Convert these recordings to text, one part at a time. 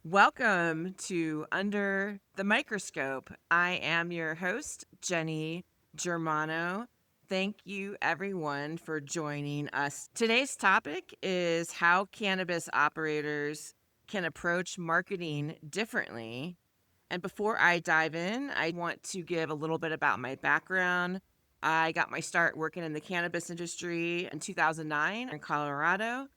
Welcome to Under the Microscope. I am your host, Jenny Germano. Thank you, everyone, for joining us. Today's topic is how cannabis operators can approach marketing differently. And before I dive in, I want to give a little bit about my background. I got my start working in the cannabis industry in 2009 in Colorado.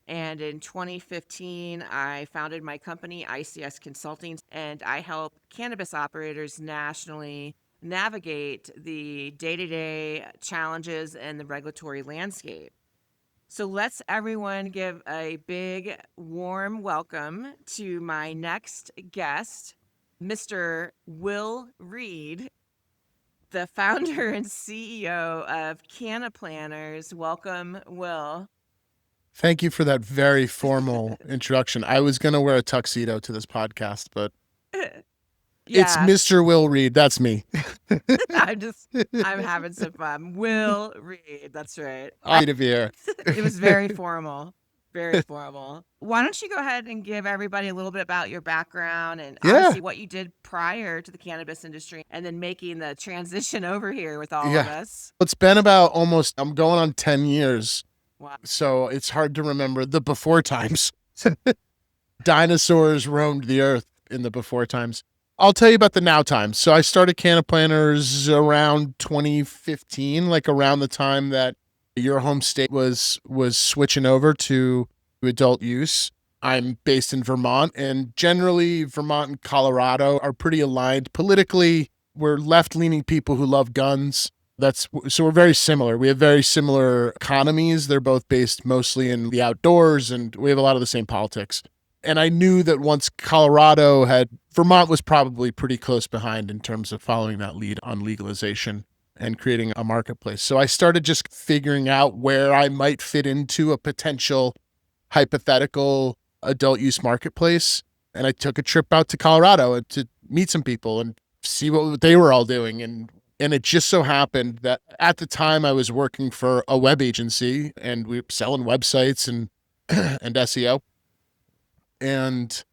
And in 2015, I founded my company, 𝗖𝘂𝘀𝗁𝗃 Consulting, and I help cannabis operators nationally navigate the day-to-day challenges in the regulatory landscape. So let's everyone give a big, warm welcome to my next guest, Mr. Will Reed, the founder and CEO of CannaPlanners. Welcome, Will. Thank you for that very formal introduction. I was going to wear a tuxedo to this podcast, but it's Mr. Will Reed. That's me. I'm having some fun. Will Reed. That's right. Happy to be here. It was very formal. Very formal. Why don't you go ahead and give everybody a little bit about your background and obviously what you did prior to the cannabis industry and then making the transition over here with all of us. It's been about I'm going on 10 years. Wow. So it's hard to remember the before times. Dinosaurs roamed the earth in the before times. I'll tell you about the now times. So I started CannaPlanners around 2015, like around the time that your home state was switching over to adult use. I'm based in Vermont, and generally Vermont and Colorado are pretty aligned politically. We're left-leaning people who love guns. So we're very similar. We have very similar economies. They're both based mostly in the outdoors, and we have a lot of the same politics. And I knew that once Vermont was probably pretty close behind in terms of following that lead on legalization and creating a marketplace. So I started just figuring out where I might fit into a potential hypothetical adult use marketplace. And I took a trip out to Colorado to meet some people and see what they were all doing. And it just so happened that at the time I was working for a web agency and we were selling websites and SEO. And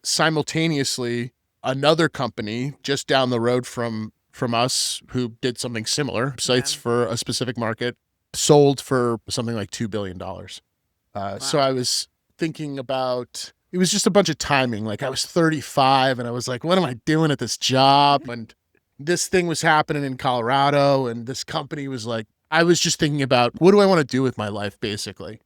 simultaneously, another company just down the road from us who did something similar, sites for a specific market, sold for something like $2 billion. So I was thinking about, it was just a bunch of timing. Like I was 35 and I was like, what am I doing at this job? And this thing was happening in Colorado, and this company was like, I was just thinking about, what do I want to do with my life, basically?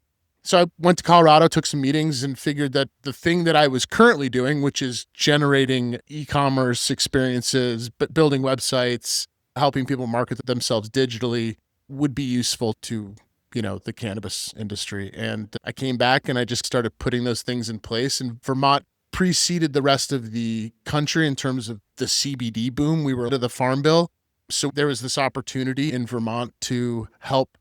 So I went to Colorado, took some meetings, and figured that the thing that I was currently doing, which is generating e-commerce experiences, but building websites, helping people market themselves digitally, would be useful to, the cannabis industry. And I came back and I just started putting those things in place. And Vermont preceded the rest of the country in terms of the CBD boom. We were under the Farm Bill. So there was this opportunity in Vermont to help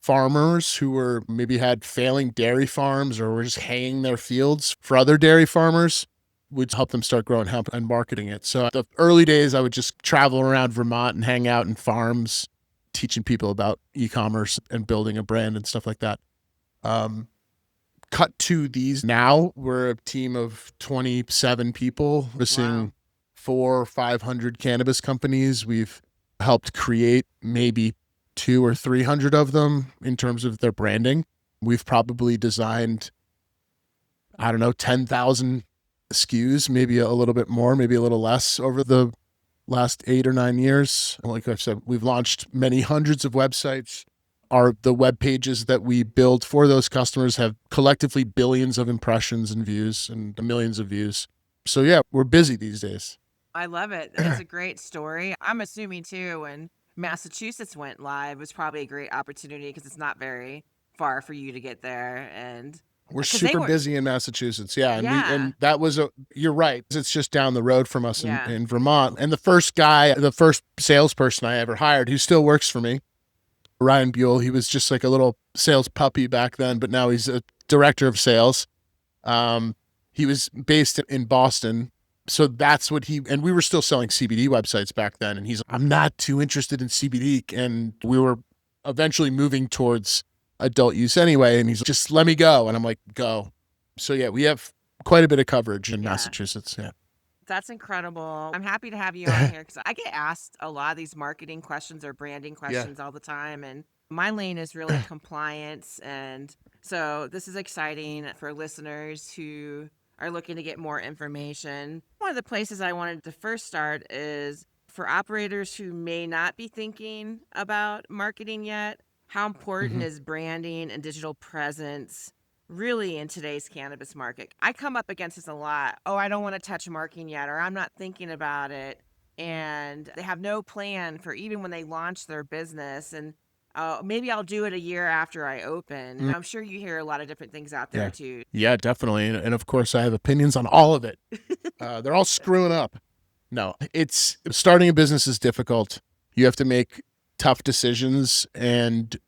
farmers who were maybe had failing dairy farms or were just haying their fields for other dairy farmers. We'd help them start growing hemp and marketing it. So the early days, I would just travel around Vermont and hang out in farms, teaching people about e-commerce and building a brand and stuff like that. Cut to these now, we're a team of 27 people, overseeing 400 or 500 cannabis companies. We've helped create maybe 200 or 300 of them in terms of their branding. We've probably designed, 10,000 SKUs, maybe a little bit more, maybe a little less over the last 8 or 9 years. Like I said, we've launched many hundreds of websites. The web pages that we build for those customers have collectively billions of impressions and views and millions of views. So yeah, we're busy these days. I love it. That's a great story. I'm assuming too, when Massachusetts went live, it was probably a great opportunity because it's not very far for you to get there. And we're super busy in Massachusetts. Yeah. And that was you're right. It's just down the road from us in Vermont. And the first salesperson I ever hired, who still works for me, Ryan Buell, he was just like a little sales puppy back then, but now he's a director of sales. He was based in Boston. So that's what and we were still selling CBD websites back then. And I'm not too interested in CBD. And we were eventually moving towards adult use anyway. And he's like, just let me go. And I'm like, go. So yeah, we have quite a bit of coverage in Yeah. Massachusetts. Yeah. That's incredible. I'm happy to have you on here because I get asked a lot of these marketing questions or branding questions all the time. And my lane is really compliance. And so this is exciting for listeners who are looking to get more information. One of the places I wanted to first start is for operators who may not be thinking about marketing yet. How important is branding and digital presence really in today's cannabis market? I come up against this a lot. Oh, I don't want to touch marketing yet, or I'm not thinking about it. And they have no plan for even when they launch their business. And maybe I'll do it a year after I open. I'm sure you hear a lot of different things out there too. Yeah, definitely. And of course, I have opinions on all of it. They're all screwing up. No, it's starting a business is difficult. You have to make tough decisions, and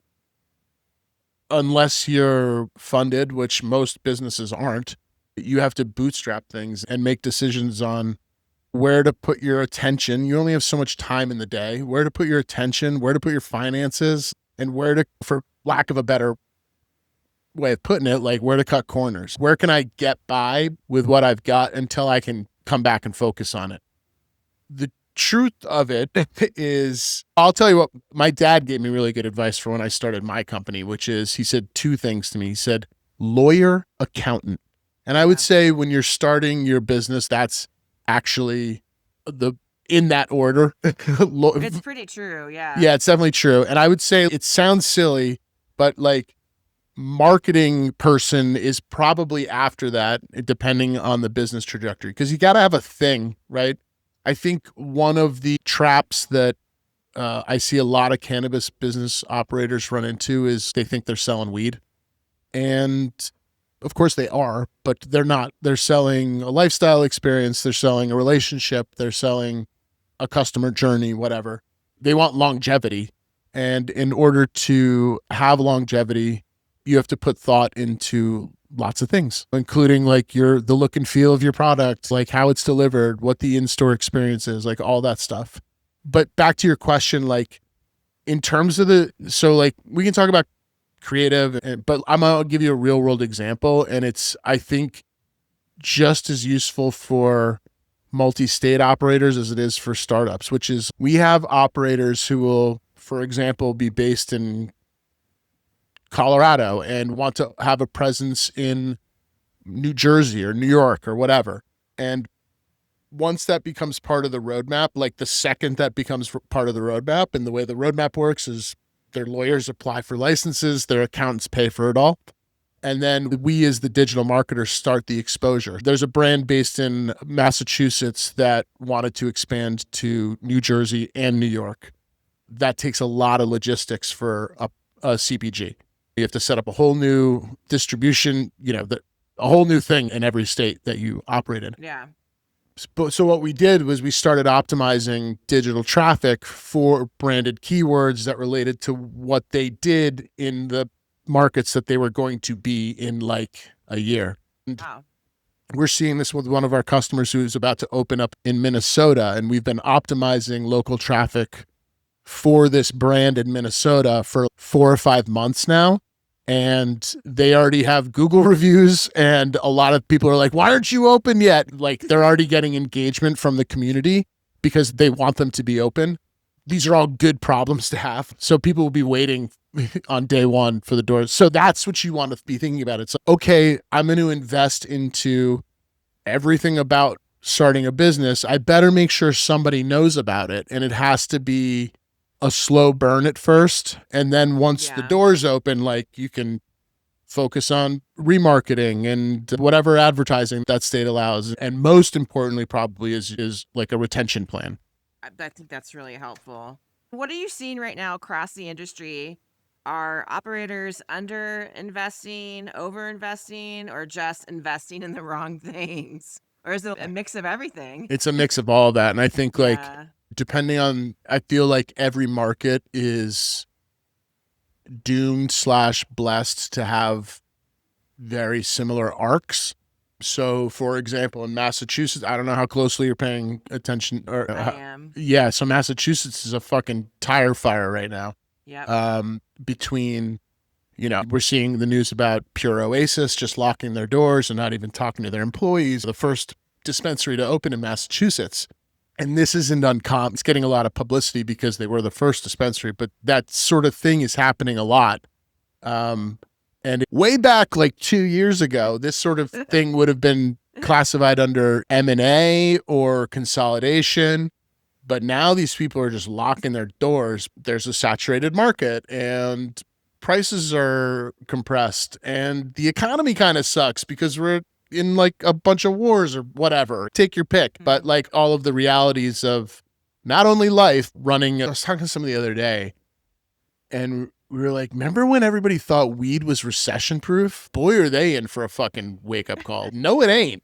unless you're funded, which most businesses aren't, you have to bootstrap things and make decisions on where to put your attention. You only have so much time in the day, where to put your attention, where to put your finances, and where to, for lack of a better way of putting it, like where to cut corners. Where can I get by with what I've got until I can come back and focus on it? The truth of it is, I'll tell you what, my dad gave me really good advice for when I started my company, which is, he said two things to me. He said, lawyer, accountant. And I would say when you're starting your business, that's actually in that order. It's pretty true. Yeah. Yeah, it's definitely true. And I would say it sounds silly, but like marketing person is probably after that, depending on the business trajectory, because you got to have a thing, right? I think one of the traps that I see a lot of cannabis business operators run into is they think they're selling weed. And of course they are, but they're not. They're selling a lifestyle experience. They're selling a relationship. They're selling a customer journey, whatever. They want longevity. And in order to have longevity, you have to put thought into lots of things, including like the look and feel of your product, like how it's delivered, what the in-store experience is, like all that stuff. But back to your question, like in terms of so like we can talk about creative, but I'm going to give you a real world example. And it's, I think, just as useful for multi-state operators as it is for startups, which is we have operators who will, for example, be based in Colorado and want to have a presence in New Jersey or New York or whatever. And once that becomes part of the roadmap, like the second that becomes part of the roadmap, and the way the roadmap works is their lawyers apply for licenses, their accountants pay for it all. And then we as the digital marketers start the exposure. There's a brand based in Massachusetts that wanted to expand to New Jersey and New York. That takes a lot of logistics for a CPG. You have to set up a whole new distribution, a whole new thing in every state that you operate in. Yeah. So what we did was we started optimizing digital traffic for branded keywords that related to what they did in the markets that they were going to be in like a year. Wow. We're seeing this with one of our customers who's about to open up in Minnesota, and we've been optimizing local traffic for this brand in Minnesota for 4 or 5 months now. And they already have Google reviews, and a lot of people are like, why aren't you open yet? Like they're already getting engagement from the community because they want them to be open. These are all good problems to have. So people will be waiting on day one for the doors. So that's what you want to be thinking about. It's like, okay, I'm going to invest into everything about starting a business. I better make sure somebody knows about it. And it has to be a slow burn at first. And then once the doors open, like you can focus on remarketing and whatever advertising that state allows. And most importantly, probably is like a retention plan. I think that's really helpful. What are you seeing right now across the industry? Are operators under investing, over investing, or just investing in the wrong things? Or is it a mix of everything? It's a mix of all of that. And I think depending on, I feel like every market is doomed/blessed to have very similar arcs. So for example, in Massachusetts, I don't know how closely you're paying attention. I am. Yeah. So Massachusetts is a fucking tire fire right now. Yeah. Between We're seeing the news about Pure Oasis just locking their doors and not even talking to their employees. The first dispensary to open in Massachusetts. And this isn't uncommon. It's getting a lot of publicity because they were the first dispensary, but that sort of thing is happening a lot. And way back like 2 years ago, this sort of thing would have been classified under M&A or consolidation. But now these people are just locking their doors. There's a saturated market and prices are compressed and the economy kind of sucks because we're in like a bunch of wars or whatever. Take your pick. But like all of the realities of not only life running. I was talking to somebody the other day and we were like, remember when everybody thought weed was recession proof? Boy, are they in for a fucking wake up call. No, it ain't.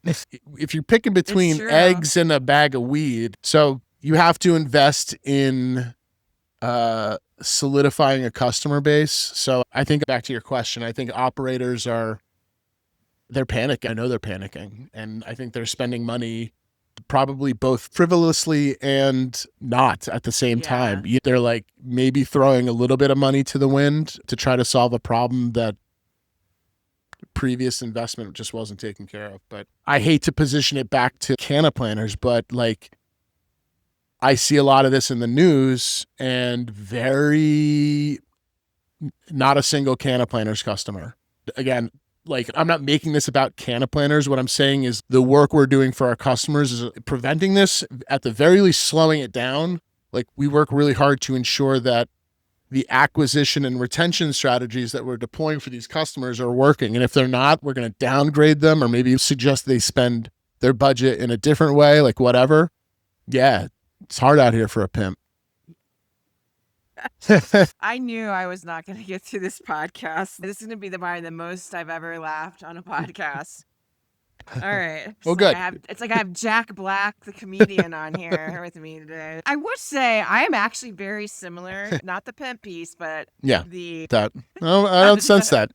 If you're picking between eggs and a bag of weed. So you have to invest in solidifying a customer base. So I think back to your question, I think operators they're panicking. I know they're panicking. And I think they're spending money probably both frivolously and not at the same time. They're like maybe throwing a little bit of money to the wind to try to solve a problem that previous investment just wasn't taken care of. But I hate to position it back to CannaPlanners, but like I see a lot of this in the news and not a single CannaPlanners customer. Again, like I'm not making this about CannaPlanners. What I'm saying is the work we're doing for our customers is preventing this, at the very least slowing it down. Like we work really hard to ensure that the acquisition and retention strategies that we're deploying for these customers are working. And if they're not, we're going to downgrade them or maybe suggest they spend their budget in a different way, like whatever. Yeah, it's hard out here for a pimp. I knew I was not going to get through this podcast. This is going to be probably the most I've ever laughed on a podcast. All right. Well, good. It's like I have Jack Black, the comedian, on here with me today. I would say I am actually very similar, not the pimp piece, but I don't sense that.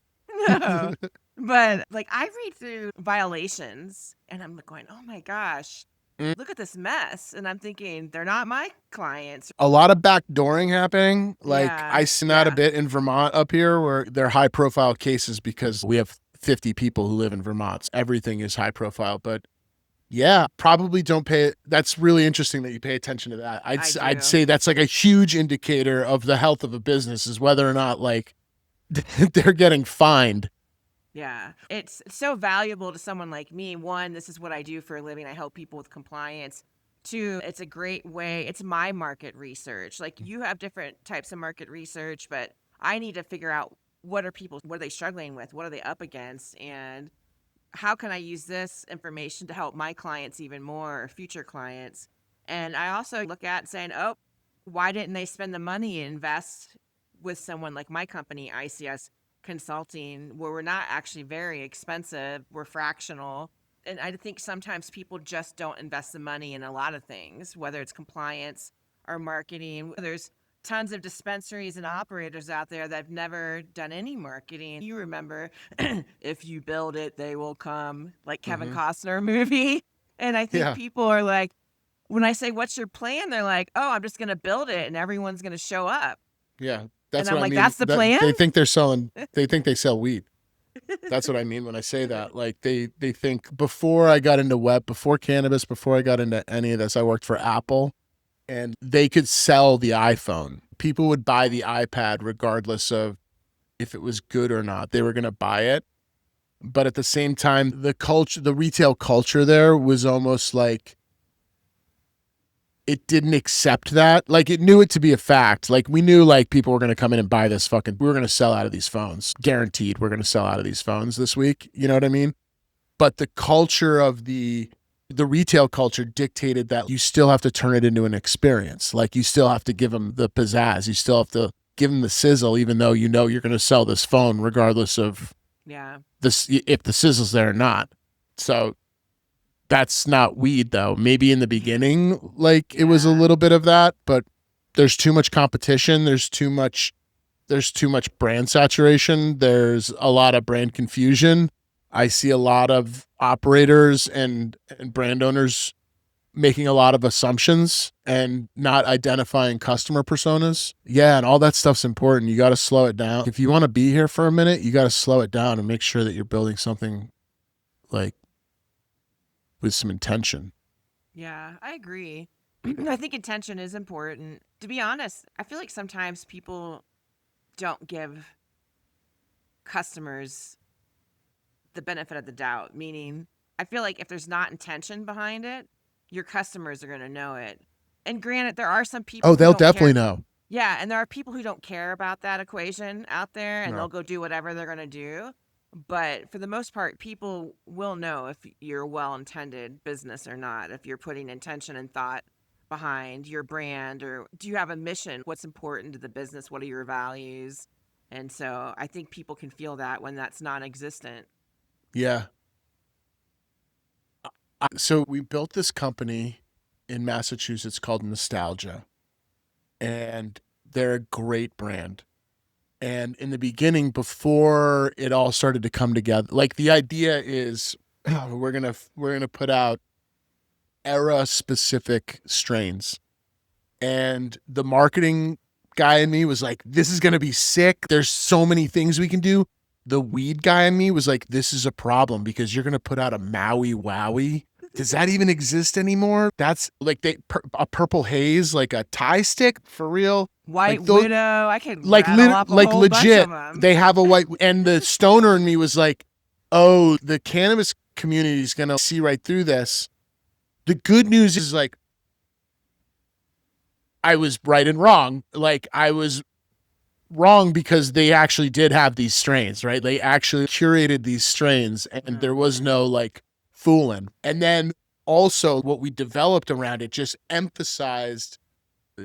No. But like I read through violations and I'm going, oh my gosh. Look at this mess. And I'm thinking, they're not my clients. A lot of backdooring happening. Like I see that a bit in Vermont up here where they're high profile cases because we have 50 people who live in Vermont. Everything is high profile. But yeah, probably don't pay. That's really interesting that you pay attention to that. I'd say that's like a huge indicator of the health of a business is whether or not like they're getting fined. Yeah, it's so valuable to someone like me. One, this is what I do for a living. I help people with compliance. Two, it's a great way. It's my market research. Like you have different types of market research, but I need to figure out what are they struggling with? What are they up against? And how can I use this information to help my clients even more or future clients? And I also look at saying, oh, why didn't they spend the money and invest with someone like my company, 𝗖𝘀 Consulting, where we're not actually very expensive, we're fractional. And I think sometimes people just don't invest the money in a lot of things, whether it's compliance or marketing. There's tons of dispensaries and operators out there that have never done any marketing. You remember, if you build it, they will come, like Kevin Costner movie. And I think people are like, when I say, what's your plan? They're like, oh, I'm just going to build it and everyone's going to show up. Yeah. That's and I'm what like, I mean. that's the plan? They think they sell weed. That's what I mean when I say that. Like they think before I got into web, before cannabis, before I got into any of this, I worked for Apple and they could sell the iPhone. People would buy the iPad regardless of if it was good or not. They were going to buy it. But at the same time, the retail culture there was almost like, it didn't accept that. Like it knew it to be a fact. Like we knew like people were going to come in and buy this we were going to sell out of these phones. Guaranteed we're going to sell out of these phones this week. You know what I mean? But the culture of the retail culture dictated that you still have to turn it into an experience. Like you still have to give them the pizzazz. You still have to give them the sizzle, even though you know you're going to sell this phone regardless of if the sizzle's there or not. So that's not weed though. Maybe in the beginning, like it was a little bit of that, but there's too much competition. There's too much brand saturation. There's a lot of brand confusion. I see a lot of operators and brand owners making a lot of assumptions and not identifying customer personas. Yeah, and all that stuff's important. You got to slow it down. If you want to be here for a minute, you got to slow it down and make sure that you're building something like with some intention. Yeah, I agree. I think intention is important. To be honest, I feel like sometimes people don't give customers the benefit of the doubt, meaning I feel like if there's not intention behind it, your customers are going to know it. And granted, there are some people Oh, who they'll don't definitely care. know. Yeah, and there are people who don't care about that equation out there and No. they'll go do whatever they're going to do. But for the most part, people will know if you're a well intended business or not, if you're putting intention and thought behind your brand, or do you have a mission? What's important to the business? What are your values? And so I think people can feel that when that's non existent. Yeah. So we built this company in Massachusetts called Nostalgia, and they're a great brand. And in the beginning, before it all started to come together, like the idea is we're gonna put out era specific strains. And the marketing guy in me was like, this is gonna be sick. There's so many things we can do. The weed guy in me was like, this is a problem because you're gonna put out a Maui Wowie. Does that even exist anymore? That's like a purple haze, like a tie stick for real. White Like those, Widow, I could rattle off a like whole bunch of legit. them. They have a white, and the stoner in me was like, oh, the cannabis community is gonna see right through this. The good news is like, I was right and wrong. Like I was wrong because they actually did have these strains, right? They actually curated these strains and there was no like fooling. And then also what we developed around it just emphasized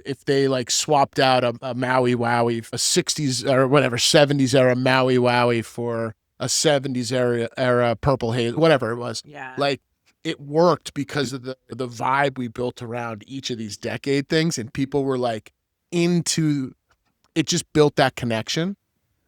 if they like swapped out a Maui Wowie, a 60s or whatever, 70s era Maui Wowie for a 70s era purple haze, whatever it was. Yeah. Like it worked because of the vibe we built around each of these decade things, and people were like into it. Just built that connection.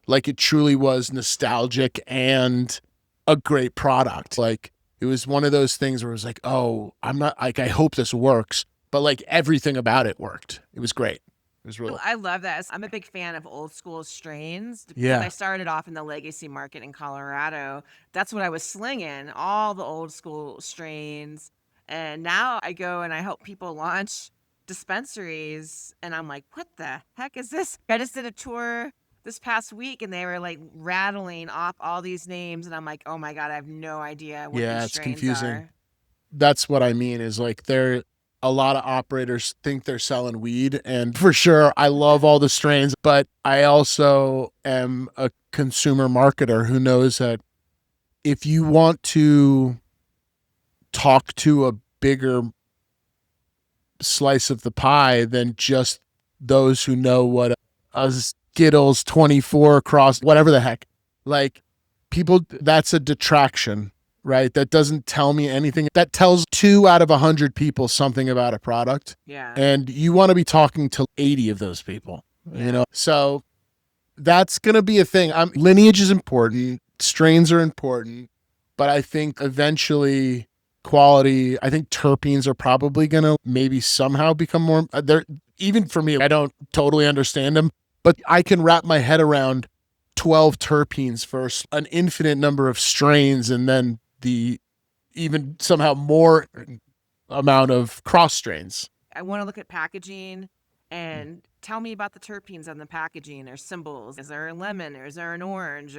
Like it truly was nostalgic and a great product. Like it was one of those things where it was like, oh, I'm not like, I hope this works, but like everything about it worked. It was great. It was really, I love that. I'm a big fan of old school strains. When yeah. I started off in the legacy market in Colorado, that's what I was slinging, all the old school strains. And now I go and I help people launch dispensaries. And I'm like, what the heck is this? I just did a tour this past week and they were like rattling off all these names. And I'm like, oh my God, I have no idea what Yeah, these it's strains confusing. are. That's what I mean is like a lot of operators think they're selling weed, and for sure I love all the strains, but I also am a consumer marketer who knows that if you want to talk to a bigger slice of the pie than just those who know what a Skittles 24 cross, whatever the heck, like people, that's a detraction, right? That doesn't tell me anything. That tells 2 out of 100 people something about a product. Yeah. And you want to be talking to 80 of those people, you know? So that's going to be a thing. Lineage is important. Strains are important, but I think eventually quality, I think terpenes are probably going to maybe somehow become more, they're, even for me, I don't totally understand them, but I can wrap my head around 12 terpenes for an infinite number of strains, and then the even somehow more amount of cross strains. I want to look at packaging and tell me about the terpenes on the packaging or symbols. Is there a lemon or is there an orange?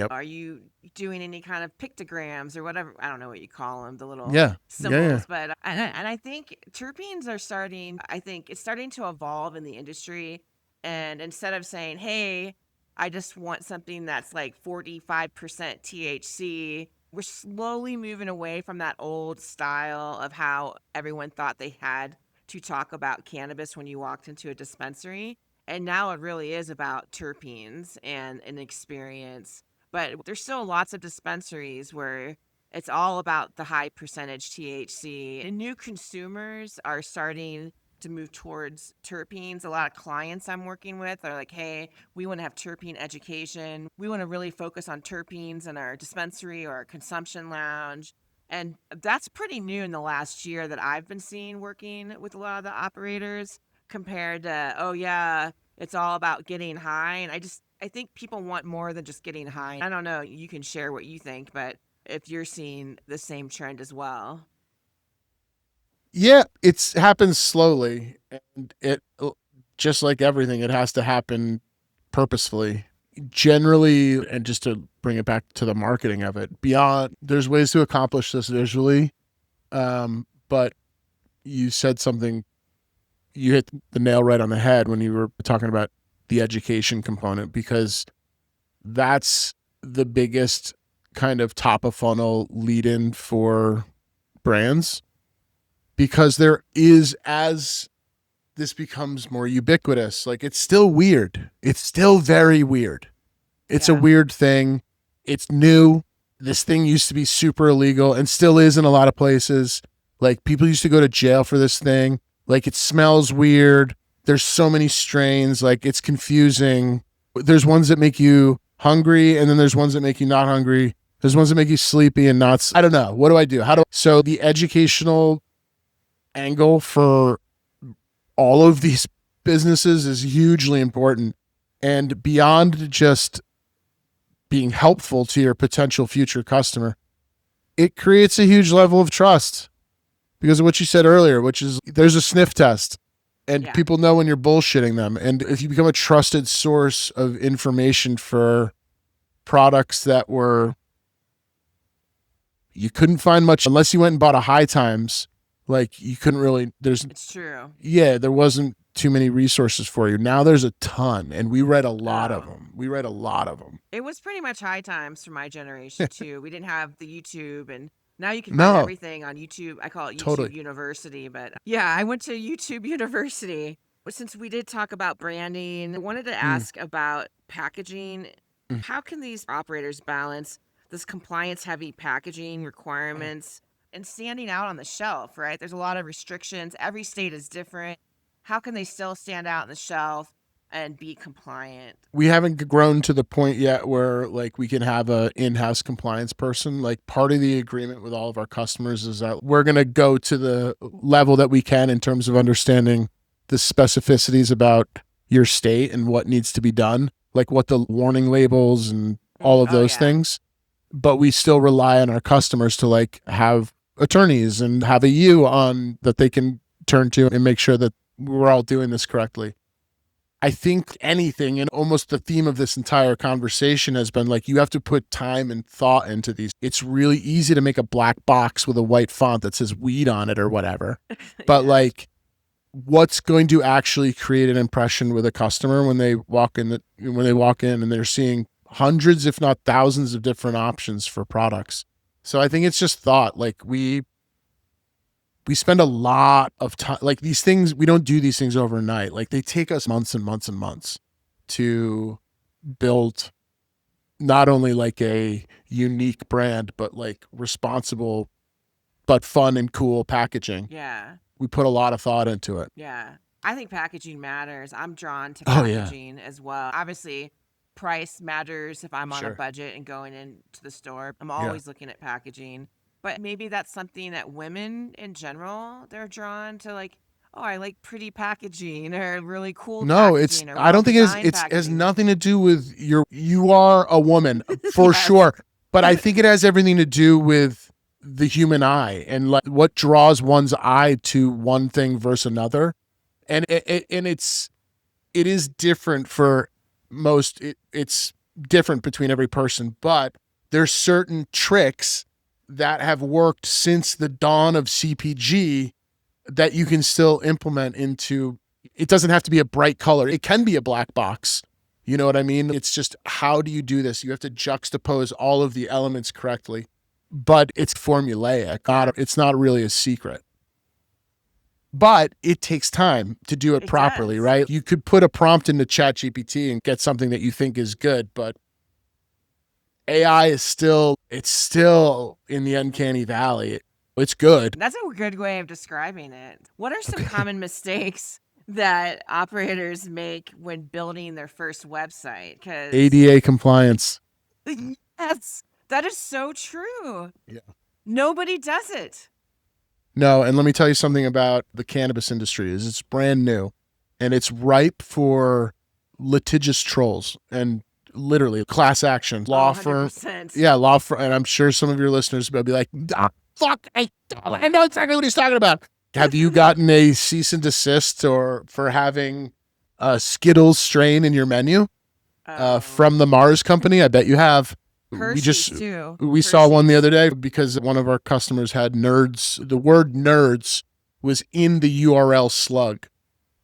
Are you doing any kind of pictograms or whatever? I don't know what you call them, the little symbols. But and I think terpenes are starting, I think it's starting to evolve in the industry. And instead of saying, hey, I just want something that's like 45% THC, we're slowly moving away from that old style of how everyone thought they had to talk about cannabis when you walked into a dispensary. And now it really is about terpenes and an experience. But there's still lots of dispensaries where it's all about the high percentage THC. And new consumers are starting to move towards terpenes. A lot of clients I'm working with are like, hey, we want to have terpene education. We want to really focus on terpenes in our dispensary or our consumption lounge. And that's pretty new in the last year that I've been seeing working with a lot of the operators compared to, oh, yeah, it's all about getting high. And I think people want more than just getting high. I don't know. You can share what you think, but if you're seeing the same trend as well. Yeah, it's happens slowly, and it just like everything, it has to happen purposefully. Generally, and just to bring it back to the marketing of it, beyond there's ways to accomplish this visually, but you said something, you hit the nail right on the head when you were talking about the education component, because that's the biggest kind of top of funnel lead in for brands, because there is, as this becomes more ubiquitous, like it's still weird. It's still very weird. It's a Yeah. weird thing. It's new. This thing used to be super illegal and still is in a lot of places. Like people used to go to jail for this thing. Like it smells weird. There's so many strains. Like it's confusing. There's ones that make you hungry, and then there's ones that make you not hungry. There's ones that make you sleepy and not. I don't know. What do I do? So the educational angle for all of these businesses is hugely important. And beyond just being helpful to your potential future customer, it creates a huge level of trust because of what you said earlier, which is there's a sniff test, and Yeah. people know when you're bullshitting them. And if you become a trusted source of information for products that you couldn't find much unless you went and bought a High Times, like you couldn't really, It's true. there wasn't too many resources for you. Now there's a ton, and we read a lot of Oh. them. We read a lot of them. It was pretty much High Times for my generation too. We didn't have the YouTube, and now you can find No, everything on YouTube. I call it YouTube totally. University, but yeah, I went to YouTube University. But since we did talk about branding, I wanted to Mm, ask about packaging. mm. How can these operators balance this compliance heavy packaging requirements and standing out on the shelf, right? There's a lot of restrictions. Every state is different. How can they still stand out on the shelf and be compliant? We haven't grown to the point yet where like we can have a in-house compliance person. Like part of the agreement with all of our customers is that we're going to go to the level that we can in terms of understanding the specificities about your state and what needs to be done, like what the warning labels and all of Oh, those yeah. things. But we still rely on our customers to like have attorneys and have a you on that they can turn to and make sure that we're all doing this correctly. I think anything, and almost the theme of this entire conversation has been like, you have to put time and thought into these. It's really easy to make a black box with a white font that says weed on it or whatever. But Yeah. like, what's going to actually create an impression with a customer when they walk in and they're seeing hundreds, if not thousands of different options for products. So I think it's just thought. Like we spend a lot of time, like these things, we don't do these things overnight. Like they take us months and months and months to build not only like a unique brand, but like responsible, but fun and cool packaging. Yeah. We put a lot of thought into it. Yeah. I think packaging matters. I'm drawn to Oh yeah, packaging as well. Obviously, price matters if I'm on a sure. budget and going into the store. I'm Yeah. always looking at packaging. But maybe that's something that women in general, they're drawn to like, oh, I like pretty packaging or really cool No, packaging or I don't think well-designed it has packaging. nothing to do with you are a woman for Yes. sure. But I think it has everything to do with the human eye and like what draws one's eye to one thing versus another. And it is different for most. It's different between every person, but there's certain tricks that have worked since the dawn of CPG that you can still implement into. It doesn't have to be a bright color. It can be a black box. You know what I mean? It's just, how do you do this? You have to juxtapose all of the elements correctly, but it's formulaic. It's not really a secret. But it takes time to do it properly, does. right? You could put a prompt into ChatGPT and get something that you think is good, but AI is still in the uncanny valley. It's good. That's a good way of describing it. What are some Okay. common mistakes that operators make when building their first website? Because ADA compliance. yes, that is so true. Yeah. Nobody does it. No, and let me tell you something about the cannabis industry is it's brand new and it's ripe for litigious trolls and literally class action law firm. 100%. Yeah, law firm. And I'm sure some of your listeners will be like, fuck, I know exactly what he's talking about. Have you gotten a cease and desist or for having a Skittles strain in your menu from the Mars company? I bet you have. Hershey's too. We saw one the other day because one of our customers had nerds. The word nerds was in the URL slug,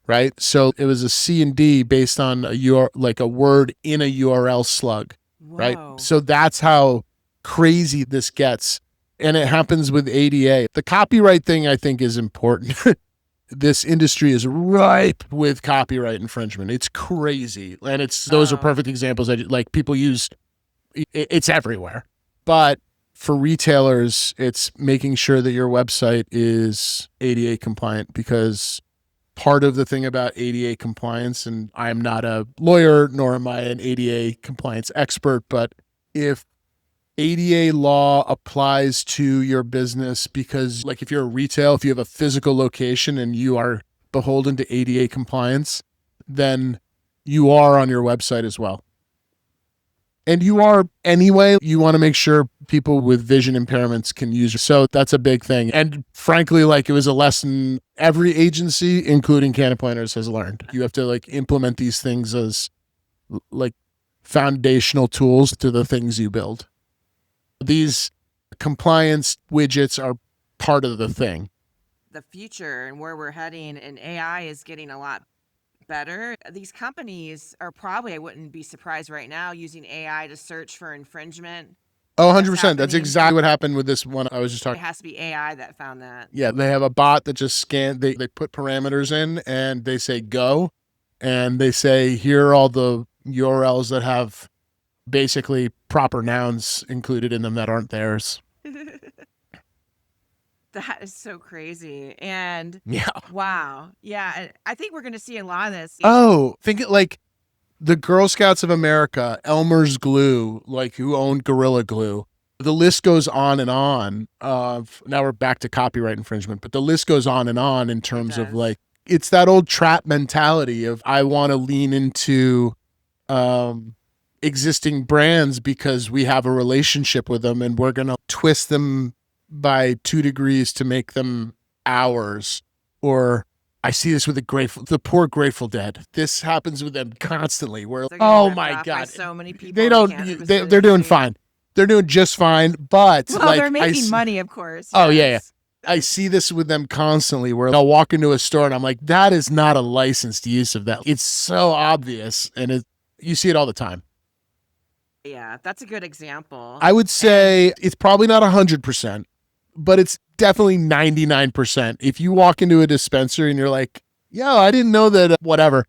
right? So it was a C and D based on like a word in a URL slug, right? Whoa. So that's how crazy this gets. And it happens with ADA. The copyright thing I think is important. This industry is ripe with copyright infringement. It's crazy. And those are perfect examples that like people use. It's everywhere. But for retailers, it's making sure that your website is ADA compliant, because part of the thing about ADA compliance, and I'm not a lawyer nor am I an ADA compliance expert, but if ADA law applies to your business, because like if you're a retail, if you have a physical location and you are beholden to ADA compliance, then you are on your website as well. And you are anyway. You want to make sure people with vision impairments can use it. So that's a big thing. And frankly, like it was a lesson every agency, including CannaPlanners, has learned. You have to like implement these things as like foundational tools to the things you build. These compliance widgets are part of the thing. The future and where we're heading, and AI is getting a lot better. These companies are probably, I wouldn't be surprised right now, using AI to search for infringement. Oh, 100%. That's exactly what happened with this one I was just talking. It has to be AI that found that. Yeah, they have a bot that just they put parameters in and they say go, and they say here are all the URLs that have basically proper nouns included in them that aren't theirs. That is so crazy. And yeah, wow. Yeah, I think we're going to see a lot of this. Oh, think it like the Girl Scouts of America, Elmer's Glue, like who owned Gorilla Glue. The list goes on and on of, now we're back to copyright infringement, but the list goes on and on in terms of like, it's that old trap mentality of I want to lean into existing brands because we have a relationship with them and we're going to twist them by 2 degrees to make them ours. Or I see this with the poor Grateful Dead. This happens with them constantly. Where oh my god, so many people they don't. They're doing fine. They're doing just fine. But like, they're making money, of course. Oh yeah. I see this with them constantly. Where I'll walk into a store and I'm like, that is not a licensed use of that. It's so obvious, and you see it all the time. Yeah, that's a good example. I would say it's probably not 100%. But it's definitely 99%. If you walk into a dispensary and you're like, yo, I didn't know that whatever,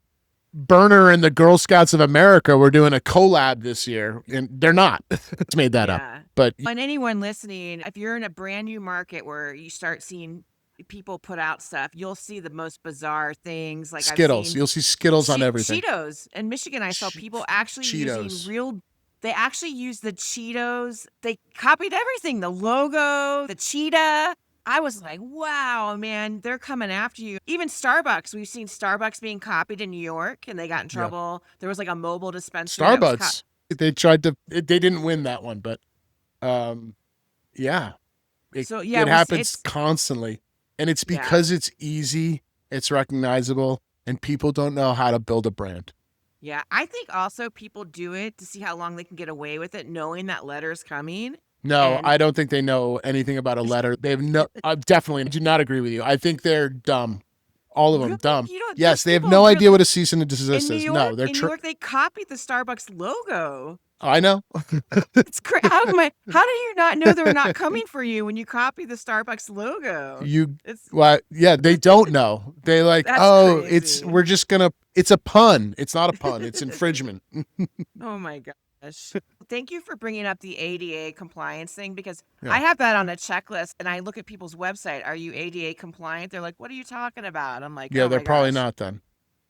Burner and the Girl Scouts of America were doing a collab this year. And they're not. It's made that up. But and anyone listening, if you're in a brand new market where you start seeing people put out stuff, you'll see the most bizarre things. Like Skittles. You'll see Skittles on everything. Cheetos. In Michigan, I saw people actually using real... They actually used the Cheetos. They copied everything. The logo, the cheetah. I was like, wow, man, they're coming after you. Even Starbucks. We've seen Starbucks being copied in New York, and they got in trouble. Yeah. There was like a mobile dispensary. Starbucks. They tried to, they didn't win that one, but yeah. It happens constantly. And it's because it's easy, it's recognizable, and people don't know how to build a brand. Yeah, I think also people do it to see how long they can get away with it, knowing that letter's coming. No, I don't think they know anything about a letter. They have no. I definitely do not agree with you. I think they're dumb. All of them dumb. Yes, they have no idea what a cease and desist is. No, they're in New York. They copied the Starbucks logo. I know. It's crazy. How do you not know they're not coming for you when you copy the Starbucks logo? They don't know. They like, crazy. We're just gonna. It's a pun. It's not a pun. It's infringement. Oh my gosh. Thank you for bringing up the ADA compliance thing, because I have that on a checklist, and I look at people's website. Are you ADA compliant? They're like, what are you talking about? I'm like, yeah, they're probably not then.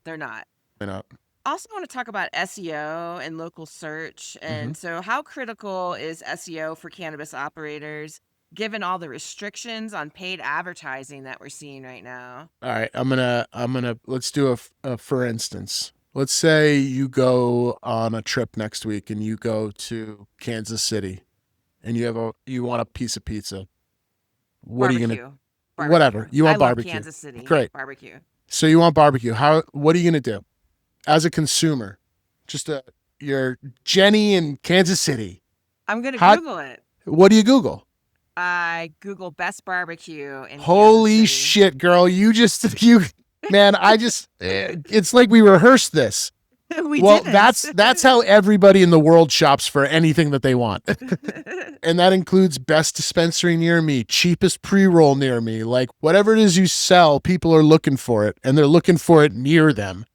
They're not. They're not. Also want to talk about SEO and local search. And so how critical is SEO for cannabis operators? given all the restrictions on paid advertising that we're seeing right now. All right, let's do a for instance. Let's say you go on a trip next week and you go to Kansas City and you want a piece of pizza. What are you Barbecue. gonna Barbecue. Whatever. You want I love barbecue. Kansas City. Great. Barbecue. So you want barbecue. What are you gonna do? As a consumer, you're Jenny in Kansas City. I'm gonna Google it. What do you Google? I Google best barbecue in Holy Kansas City. shit, girl. Man, it's like we rehearsed this. Well, didn't. That's how everybody in the world shops for anything that they want. And that includes best dispensary near me, cheapest pre-roll near me, like whatever it is you sell, people are looking for it and they're looking for it near them.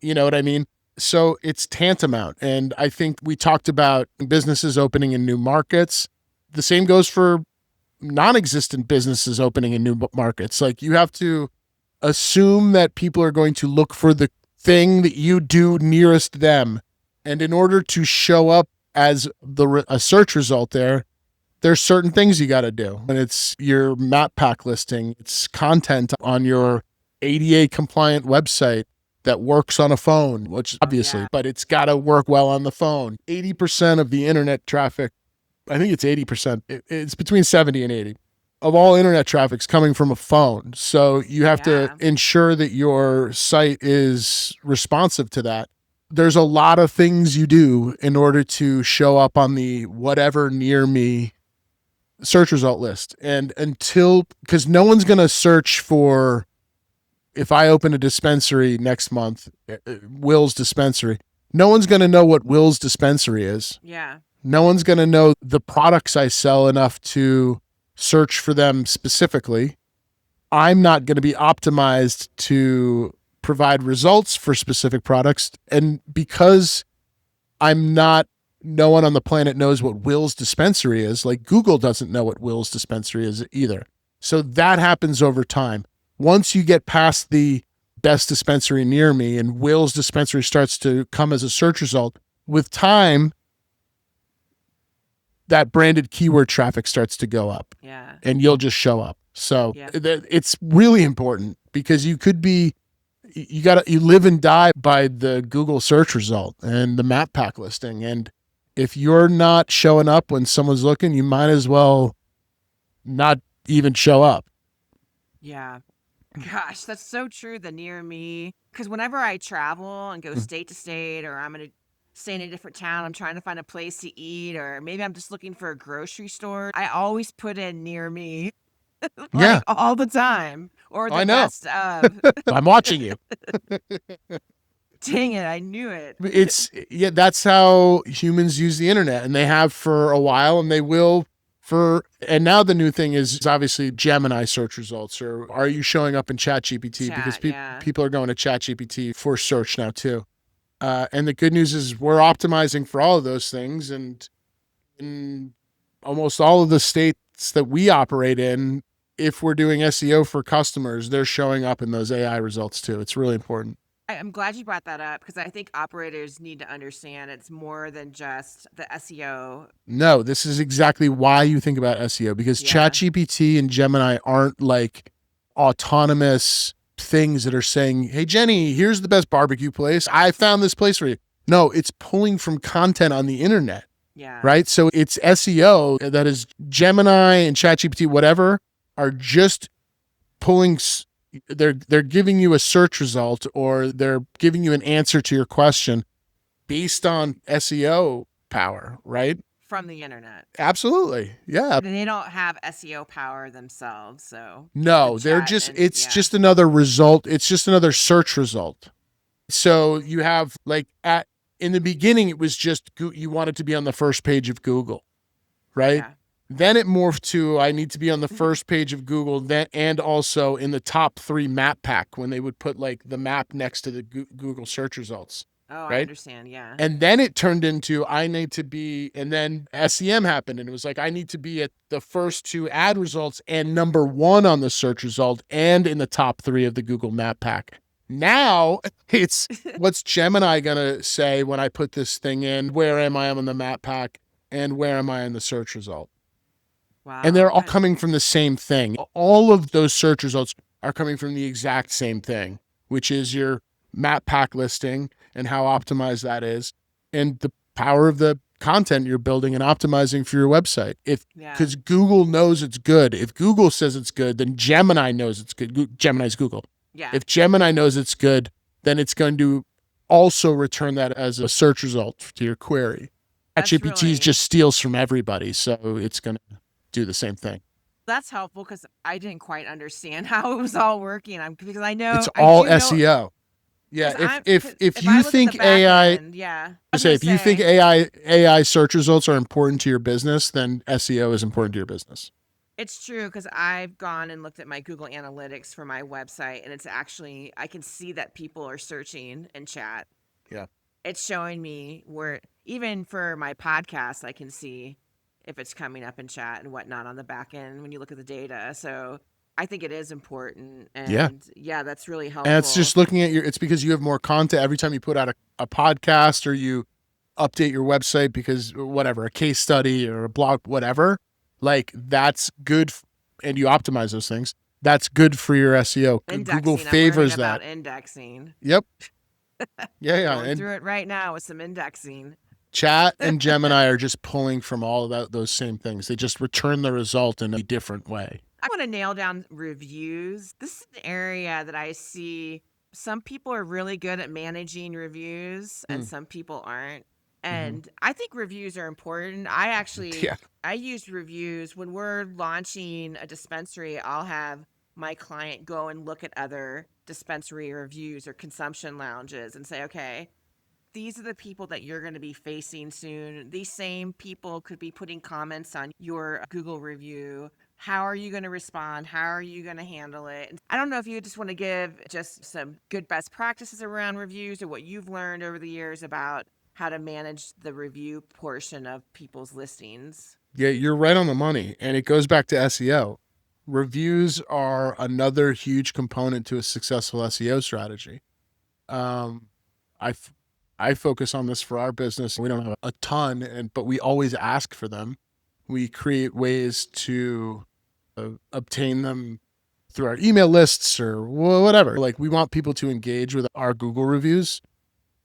You know what I mean? So it's tantamount. And I think we talked about businesses opening in new markets. The same goes for non-existent businesses opening in new markets. Like you have to assume that people are going to look for the thing that you do nearest them. And in order to show up as a search result there's certain things you got to do. And it's your map pack listing. It's content on your ADA compliant website that works on a phone, which obviously, but it's got to work well on the phone. 80% of the internet traffic, I think it's 80%. It's between 70 and 80 of all internet traffic is coming from a phone. So you have to ensure that your site is responsive to that. There's a lot of things you do in order to show up on the whatever near me search result list. And because no one's going to search for, if I open a dispensary next month, Will's dispensary, no one's going to know what Will's dispensary is. Yeah. No one's going to know the products I sell enough to search for them specifically. I'm not going to be optimized to provide results for specific products. And because no one on the planet knows what Will's dispensary is, like Google doesn't know what Will's dispensary is either. So that happens over time. Once you get past the best dispensary near me and Will's dispensary starts to come as a search result, with time, that branded keyword traffic starts to go up. Yeah. And you'll just show up. So it's really important because you live and die by the Google search result and the map pack listing. And if you're not showing up when someone's looking, you might as well not even show up. Yeah. Gosh, that's so true. The near me. Because whenever I travel and go state to state, or I'm going to stay in a different town, I'm trying to find a place to eat, or maybe I'm just looking for a grocery store, I always put in near me. All the time. Or the best of. I'm watching you. Dang it, I knew it. That's how humans use the internet, and they have for a while, and they will and now the new thing is obviously Gemini search results, or are you showing up in ChatGPT? Because people are going to ChatGPT for search now too. And the good news is we're optimizing for all of those things, and in almost all of the states that we operate in, if we're doing SEO for customers, they're showing up in those AI results too. It's really important. I'm glad you brought that up because I think operators need to understand it's more than just the SEO. No, this is exactly why you think about SEO, because ChatGPT and Gemini aren't like autonomous things that are saying, hey, Jenny, here's the best barbecue place. I found this place for you. No, it's pulling from content on the internet. Yeah. Right. So it's SEO that is Gemini and ChatGPT, whatever, are just pulling. They're giving you a search result, or they're giving you an answer to your question based on SEO power, right? From the internet. Absolutely. Yeah. They don't have SEO power themselves. So no, it's just another result. It's just another search result. So you have in the beginning, it was just you wanted to be on the first page of Google, right? Yeah. Then it morphed to I need to be on the first page of Google, and also in the top 3 map pack when they would put like the map next to the Google search results. Oh, right? I understand. Yeah. And then it turned into I need to be, and then SEM happened, and it was like I need to be at the first 2 ad results and number 1 on the search result and in the top 3 of the Google map pack. Now it's what's Gemini gonna say when I put this thing in? Where am I on the map pack, and where am I in the search result? And Wow. they're all coming from the same thing. All of those search results are coming from the exact same thing, which is your map pack listing and how optimized that is, and the power of the content you're building and optimizing for your website. Yeah. Because Google knows it's good. If Google says it's good, then Gemini knows it's good. Gemini's Google. Yeah. If Gemini knows it's good, then it's going to also return that as a search result to your query. ChatGPT just steals from everybody, so it's going to do the same thing. That's helpful because I didn't quite understand how it was all working. Because I know It's all I do SEO. Know, Yeah, if I you look at think the back AI, end, yeah. if you think AI search results are important to your business, then SEO is important to your business. It's true because I've gone and looked at my Google Analytics for my website, and it's actually, I can see that people are searching in chat. Yeah. It's showing me where, even for my podcast, I can see if it's coming up in chat and whatnot on the back end when you look at the data. So I think it is important. And yeah, that's really helpful. And it's just looking at it's because you have more content every time you put out a podcast or you update your website because whatever, a case study or a blog, whatever, like that's good. And you optimize those things. That's good for your SEO. Indexing, Google favors I'm that. About indexing. Yep. Yeah. Going through it right now with some indexing. Chat and Gemini are just pulling from all of those same things. They just return the result in a different way. I want to nail down reviews. This is an area that I see some people are really good at managing reviews and some people aren't. And I think reviews are important. I use reviews when we're launching a dispensary. I'll have my client go and look at other dispensary reviews or consumption lounges and say, okay, these are the people that you're going to be facing soon. These same people could be putting comments on your Google review. How are you going to respond? How are you going to handle it? I don't know if you just want to give just some good best practices around reviews or what you've learned over the years about how to manage the review portion of people's listings. Yeah, you're right on the money. And it goes back to SEO. Reviews are another huge component to a successful SEO strategy. I focus on this for our business. We don't have a ton, but we always ask for them. We create ways to obtain them through our email lists or whatever. Like we want people to engage with our Google reviews.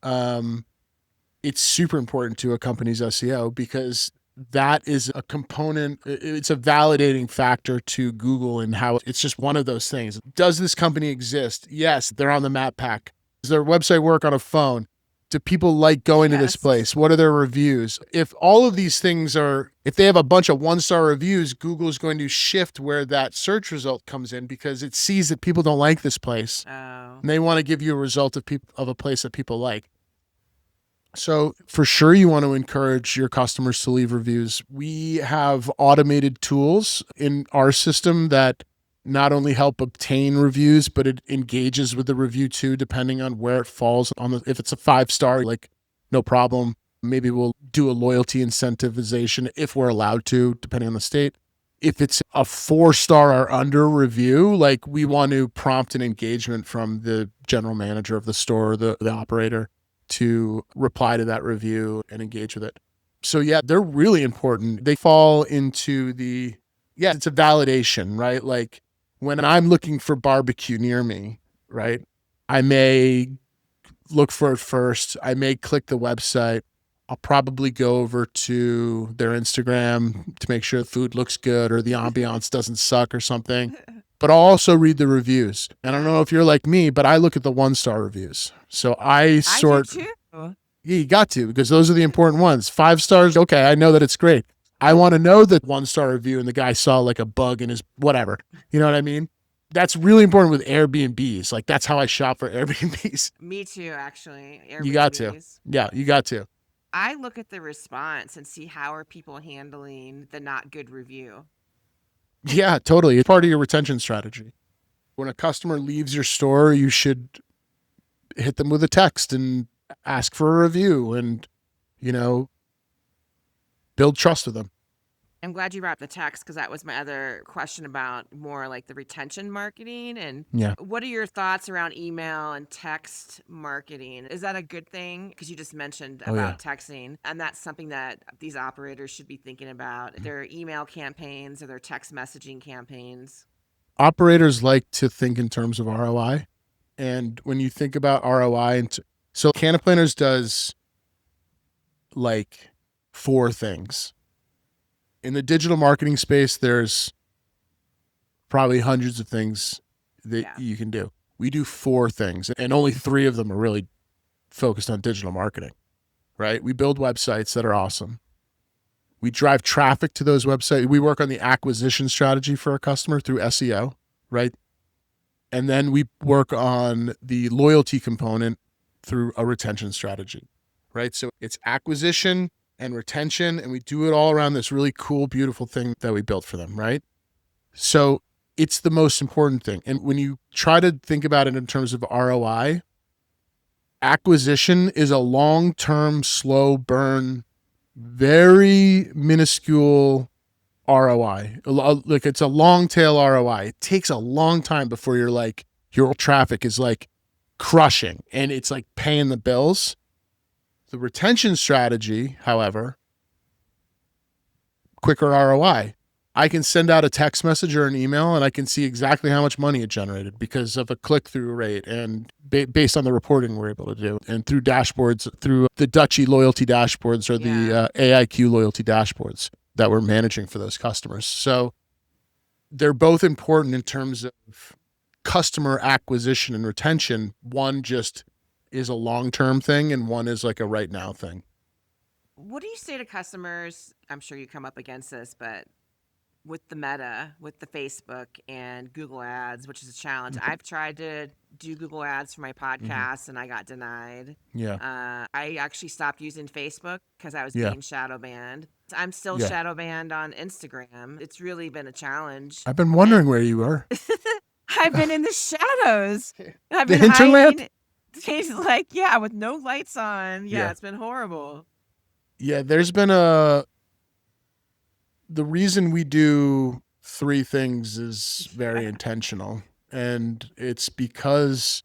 It's super important to a company's SEO because that is a component. It's a validating factor to Google and how it's just one of those things. Does this company exist? Yes, they're on the map pack. Does their website work on a phone? Do people like going to this place? What are their reviews? If all of these things if they have a bunch of 1-star reviews, Google is going to shift where that search result comes in because it sees that people don't like this place. And they want to give you a result of a place that people like. So for sure, you want to encourage your customers to leave reviews. We have automated tools in our system that not only help obtain reviews, but it engages with the review too, depending on where it falls if it's a 5-star, like no problem. Maybe we'll do a loyalty incentivization if we're allowed to, depending on the state. If it's a 4-star or under review, like we want to prompt an engagement from the general manager of the store, the operator, to reply to that review and engage with it. So yeah, they're really important. They fall into it's a validation, right? Like when I'm looking for barbecue near me, right? I may look for it first. I may click the website. I'll probably go over to their Instagram to make sure the food looks good or the ambiance doesn't suck or something. But I'll also read the reviews. And I don't know if you're like me, but I look at the 1-star reviews. So I sort. I do too. Yeah, you got to, because those are the important ones. 5 stars, okay, I know that it's great. I want to know that 1-star review and the guy saw like a bug in his whatever. You know what I mean? That's really important with Airbnbs. Like that's how I shop for Airbnbs. Me too, actually. Airbnbs. You got to. Yeah, you got to. I look at the response and see how are people handling the not good review. Yeah, totally. It's part of your retention strategy. When a customer leaves your store, you should hit them with a text and ask for a review and, build trust with them. I'm glad you brought up the text because that was my other question about more like the retention marketing. And Yeah. what are your thoughts around email and text marketing? Is that a good thing? Because you just mentioned Oh, yeah. about texting, and that's something that these operators should be thinking about, their email campaigns or their text messaging campaigns. Operators like to think in terms of ROI. And when you think about ROI, so CannaPlanners does like 4 things. In the digital marketing space, there's probably hundreds of things that you can do. We do 4 things, and only 3 of them are really focused on digital marketing, right? We build websites that are awesome. We drive traffic to those websites. We work on the acquisition strategy for a customer through SEO, right? And then we work on the loyalty component through a retention strategy, right? So it's acquisition and retention, and we do it all around this really cool, beautiful thing that we built for them, right? So it's the most important thing. And when you try to think about it in terms of ROI, acquisition is a long-term, slow burn, very minuscule ROI. Like it's a long tail ROI. It takes a long time before your traffic is like crushing and it's like paying the bills. The retention strategy, however, quicker ROI. I can send out a text message or an email and I can see exactly how much money it generated because of a click-through rate and based on the reporting we're able to do, and through dashboards, through the 𝗘𝗽𝗀𝗀𝗏𝗂 loyalty dashboards or the 𝗖𝗂𝗀𝗁𝗏 loyalty dashboards that we're managing for those customers. So they're both important in terms of customer acquisition and retention. One just is a long-term thing and one is like a right now thing. What do you say to customers? I'm sure you come up against this, but with the Meta, with the Facebook and Google Ads, which is a challenge. I've tried to do Google Ads for my podcast and I got denied. Yeah. I actually stopped using Facebook because I was being shadow banned. I'm still shadow banned on Instagram. It's really been a challenge. I've been wondering where you were. I've been in the shadows. I've The been hinterland? hiding. It's like, with no lights on. It's been horrible. Yeah, there's been the reason we do 3 things is very intentional. And it's because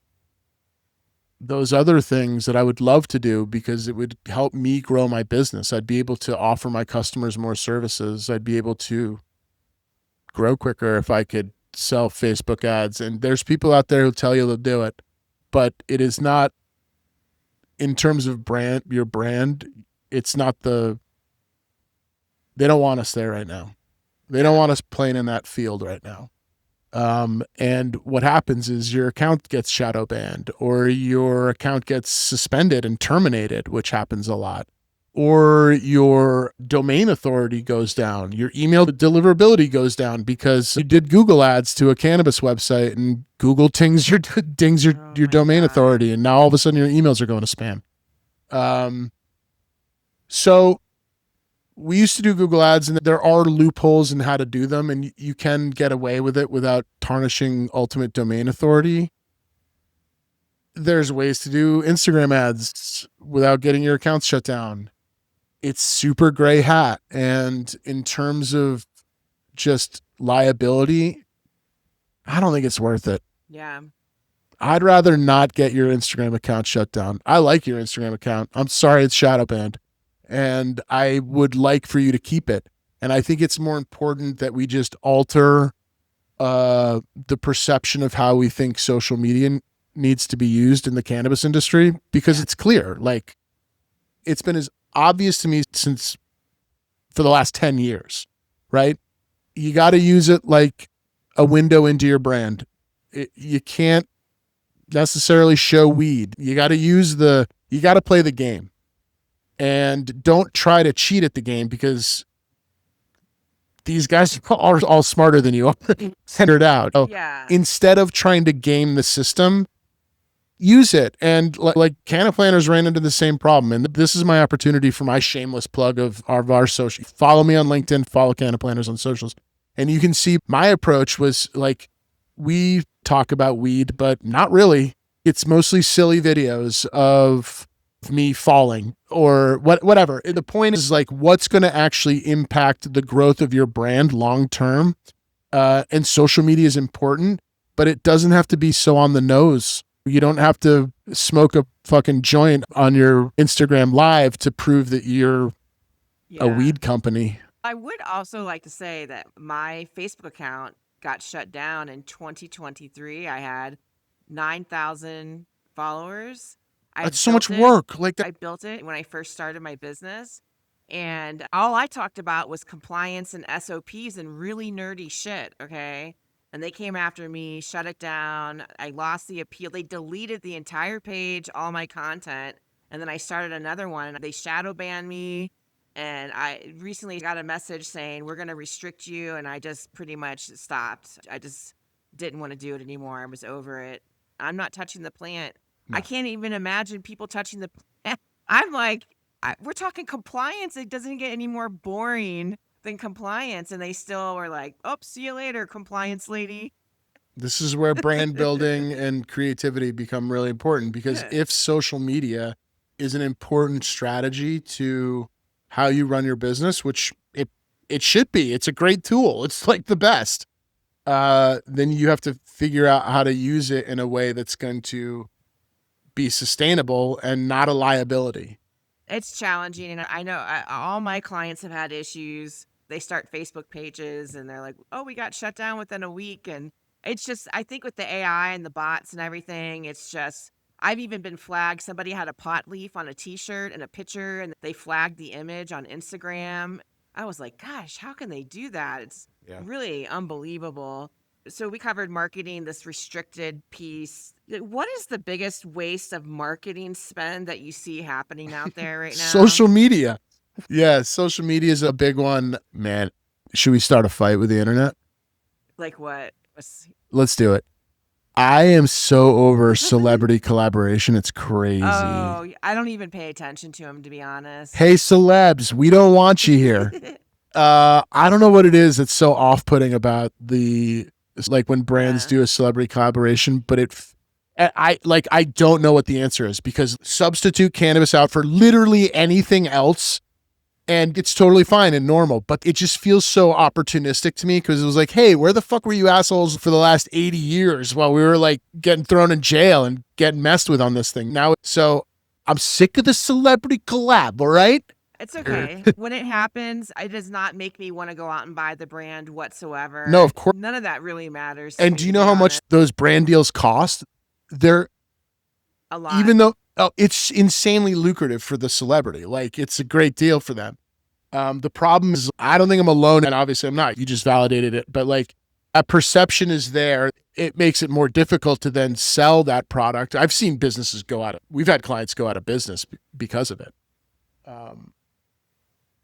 those other things that I would love to do, because it would help me grow my business. I'd be able to offer my customers more services. I'd be able to grow quicker if I could sell Facebook ads. And there's people out there who tell you they'll do it, but it is not, in terms of your brand, it's not they don't want us there right now. They don't want us playing in that field right now. And what happens is your account gets shadow banned, or your account gets suspended and terminated, which happens a lot, or your domain authority goes down, your email deliverability goes down because you did Google ads to a cannabis website and Google dings your domain authority, and now all of a sudden your emails are going to spam. So we used to do Google ads, and there are loopholes in how to do them, and you can get away with it without tarnishing ultimate domain authority. There's ways to do Instagram ads without getting your accounts shut down. It's super gray hat. And in terms of just liability, I don't think it's worth it. Yeah. I'd rather not get your Instagram account shut down. I like your Instagram account. I'm sorry it's shadow banned. And I would like for you to keep it. And I think it's more important that we just alter the perception of how we think social media needs to be used in the cannabis industry, because it's clear. Like, it's been as obvious to me for the last 10 years, right? You got to use it like a window into your brand. You can't necessarily show weed. You got to play the game. And don't try to cheat at the game, because these guys are all smarter than you. Centered out. So instead of trying to game the system, use it. And like CannaPlanners ran into the same problem. And this is my opportunity for my shameless plug of our social. Follow me on LinkedIn, follow CannaPlanners on socials. And you can see my approach was like, we talk about weed, but not really. It's mostly silly videos of me falling or whatever. The point is like, what's going to actually impact the growth of your brand long term? And social media is important, but it doesn't have to be so on the nose. You don't have to smoke a fucking joint on your Instagram live to prove that you're a weed company. I would also like to say that my Facebook account got shut down in 2023. I had 9,000 followers. That's so much work. Like that. I built it when I first started my business. And all I talked about was compliance and SOPs and really nerdy shit, okay? And they came after me, shut it down. I lost the appeal. They deleted the entire page, all my content. And then I started another one. They shadow banned me. And I recently got a message saying, we're going to restrict you. And I just pretty much stopped. I just didn't want to do it anymore. I was over it. I'm not touching the plant. No. I can't even imagine people touching the plant. I'm like, we're talking compliance. It doesn't get any more boring than compliance. And they still were like, oh, see you later, compliance lady. This is where brand building and creativity become really important, because if social media is an important strategy to how you run your business, which it should be, it's a great tool. It's like the best. Then you have to figure out how to use it in a way that's going to be sustainable and not a liability. It's challenging. And I know all my clients have had issues. They start Facebook pages and they're like, oh, we got shut down within a week. And it's just, I think with the AI and the bots and everything, it's just, I've even been flagged. Somebody had a pot leaf on a t-shirt and a picture and they flagged the image on Instagram. I was like, gosh, how can they do that? It's really unbelievable. So we covered marketing, this restricted piece. What is the biggest waste of marketing spend that you see happening out there right now? Social media. Yeah, social media is a big one. Man, should we start a fight with the internet? Like what? Let's do it. I am so over celebrity collaboration. It's crazy. Oh, I don't even pay attention to them, to be honest. Hey, celebs, we don't want you here. I don't know what it is that's so off-putting about like when brands do a celebrity collaboration, but I don't know what the answer is, because substitute cannabis out for literally anything else and it's totally fine and normal, but it just feels so opportunistic to me, because it was like, hey, where the fuck were you assholes for the last 80 years while we were like getting thrown in jail and getting messed with on this thing? Now, so I'm sick of the celebrity collab, all right? It's okay. When it happens, it does not make me want to go out and buy the brand whatsoever. No, of course. None of that really matters. And do you know how much those brand deals cost? They're a lot. Even though it's insanely lucrative for the celebrity. Like, it's a great deal for them. The problem is, I don't think I'm alone, and obviously I'm not. You just validated it. But like, a perception is there. It makes it more difficult to then sell that product. I've seen businesses we've had clients go out of business because of it.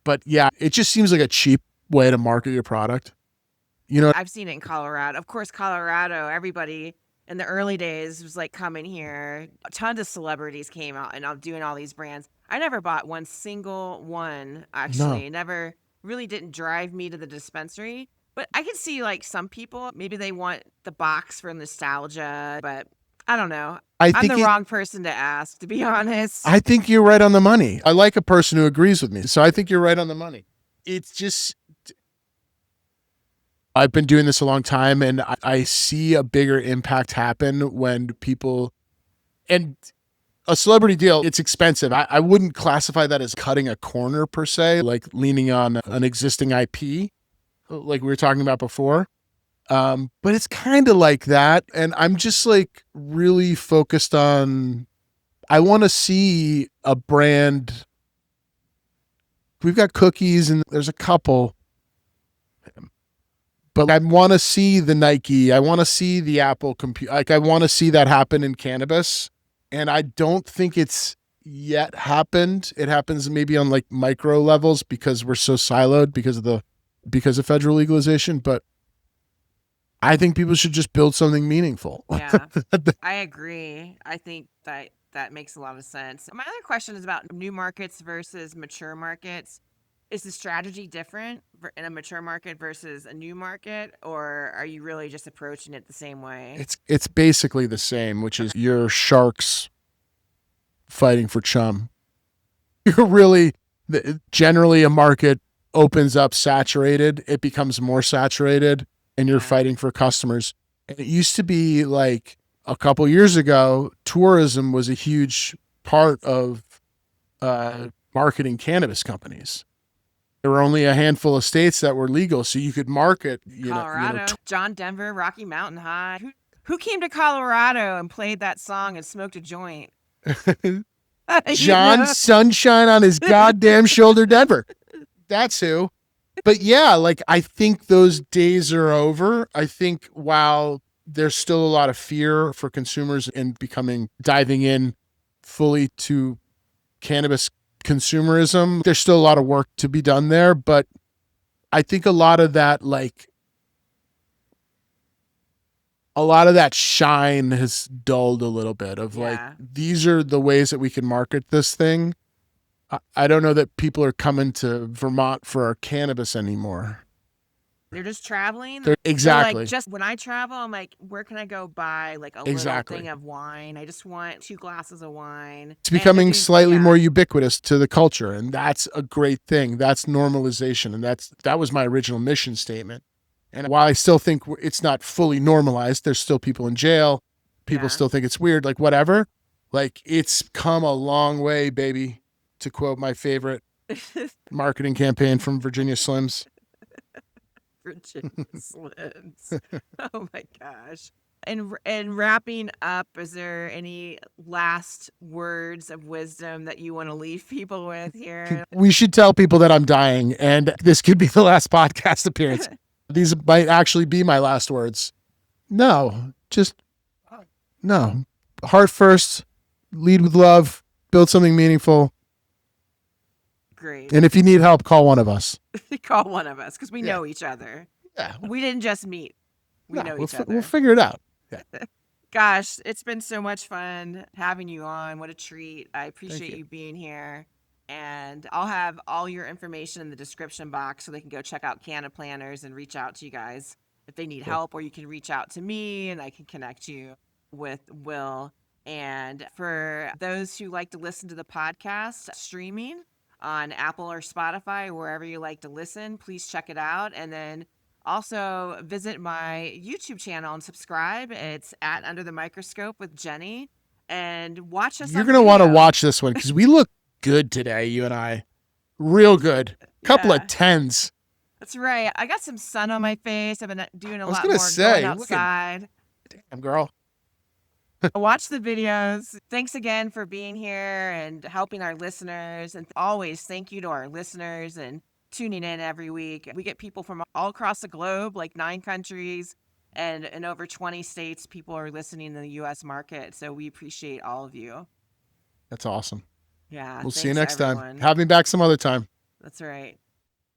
But yeah, it just seems like a cheap way to market your product. You know, I've seen it in Colorado. Of course, Colorado, everybody in the early days was like coming here. A ton of celebrities came out and I'm doing all these brands. I never bought one single one, actually. No. Never really didn't drive me to the dispensary. But I can see like some people, maybe they want the box for nostalgia, but I don't know. I'm the wrong person to ask, to be honest. I think you're right on the money. I like a person who agrees with me. So I think you're right on the money. It's just, I've been doing this a long time, and I see a bigger impact happen when people, and a celebrity deal, it's expensive. I wouldn't classify that as cutting a corner per se, like leaning on an existing IP, like we were talking about before. But it's kind of like that. And I'm just like really focused on, I want to see a brand. We've got cookies and there's a couple, but I want to see the Nike. I want to see the Apple computer. Like, I want to see that happen in cannabis. And I don't think it's yet happened. It happens maybe on like micro levels because we're so siloed because of federal legalization. But I think people should just build something meaningful. Yeah, I agree. I think that makes a lot of sense. My other question is about new markets versus mature markets. Is the strategy different in a mature market versus a new market, or are you really just approaching it the same way? It's basically the same, which is your sharks fighting for chum. You're really, generally a market opens up saturated, it becomes more saturated, and you're fighting for customers. And it used to be like a couple years ago, tourism was a huge part of marketing cannabis companies. There were only a handful of states that were legal, so you could market, Colorado, John Denver, Rocky Mountain High. Who came to Colorado and played that song and smoked a joint? John Sunshine on his goddamn shoulder, Denver. That's who. But yeah, like I think those days are over. I think while there's still a lot of fear for consumers in diving in fully to cannabis consumerism, there's still a lot of work to be done there. But I think a lot of that shine has dulled a little bit of like, these are the ways that we can market this thing. I don't know that people are coming to Vermont for our cannabis anymore. They're just traveling. Exactly. They're like, just when I travel, I'm like, where can I go buy like a little thing of wine? I just want 2 glasses of wine. It's becoming slightly more ubiquitous to the culture, and that's a great thing. That's normalization, and that was my original mission statement. And while I still think it's not fully normalized, there's still people in jail. People still think it's weird, like whatever. Like it's come a long way, baby, to quote my favorite marketing campaign from Virginia Slims. Virginia Slims. Oh my gosh. And wrapping up, is there any last words of wisdom that you want to leave people with here? We should tell people that I'm dying, and this could be the last podcast appearance. These might actually be my last words. No. Heart first, lead with love, build something meaningful. Great. And if you need help, call one of us. Call one of us, because we know each other. Yeah. We didn't just meet. We know each other. We'll figure it out. Yeah. Gosh, it's been so much fun having you on. What a treat. I appreciate you being here. And I'll have all your information in the description box so they can go check out CannaPlanners and reach out to you guys if they need help, or you can reach out to me and I can connect you with Will. And for those who like to listen to the podcast streaming on Apple or Spotify, or wherever you like to listen, please check it out. And then also visit my YouTube channel and subscribe. It's at Under the Microscope with Jenny. And watch us. You're going to want to watch this one because we look good today, you and I. Real good. Couple of 10s. That's right. I got some sun on my face. I've been doing a lot more going outside. Damn, girl. Watch the videos. Thanks again for being here and helping our listeners. And always thank you to our listeners and tuning in every week. We get people from all across the globe, like 9 countries and in over 20 states. People are listening in the U.S. market. So we appreciate all of you. That's awesome. Yeah. We'll see you next time. Have me back some other time. That's right.